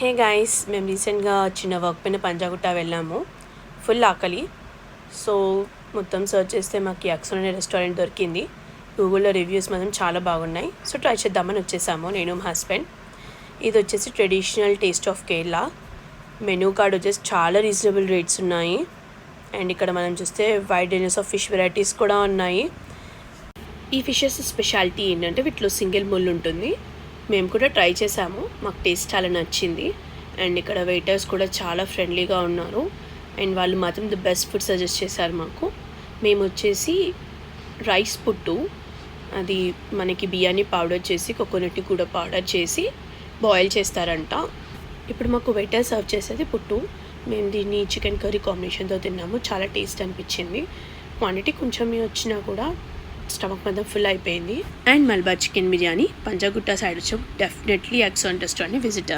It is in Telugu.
హే గైస్, మేము రీసెంట్గా చిన్న వర్క్ పైన పంజాగుట్ట వెళ్ళాము. ఫుల్ ఆకలి. సో మొత్తం సర్చ్ చేస్తే మాకు యాక్సన్ అనే రెస్టారెంట్ దొరికింది. గూగుల్లో రివ్యూస్ మాత్రం చాలా బాగున్నాయి. సో ట్రై చేద్దామని వచ్చేసాము నేను మా హస్బెండ్. ఇది వచ్చేసి traditional taste of Kerala. Menu card వచ్చేసి చాలా రీజనబుల్ రేట్స్ ఉన్నాయి. అండ్ ఇక్కడ మనం చూస్తే wide ranges of fish varieties కూడా ఉన్నాయి. ఈ ఫిషెస్ స్పెషాలిటీ ఏంటంటే వీటిలో సింగిల్ ముళ్ళు ఉంటుంది. మేము కూడా ట్రై చేసాము, మాకు టేస్ట్ చాలా నచ్చింది. అండ్ ఇక్కడ వెయిటర్స్ కూడా చాలా ఫ్రెండ్లీగా ఉన్నారు. అండ్ వాళ్ళు మాత్రం ది బెస్ట్ ఫుడ్ సజెస్ట్ చేశారు మాకు. మేము వచ్చేసి రైస్ పుట్టు, అది మనకి బియ్యాన్ని పౌడర్ చేసి కోకోనట్ని కూడా పౌడర్ చేసి బాయిల్ చేస్తారంట. ఇప్పుడు మాకు వెయిటర్ సర్వ్ చేసేది పుట్టు. మేము దీన్ని చికెన్ కర్రీ కాంబినేషన్తో తిన్నాము. చాలా టేస్ట్ అనిపించింది. క్వాంటిటీ కొంచెం వచ్చినా కూడా స్టమక్ మొత్తం ఫుల్ అయిపోయింది. And Malabar chicken biryani Panjagutta side వచ్చాము. డెఫినెట్లీ ఎక్సలెంట్ రెస్టారెంట్ని విజిట్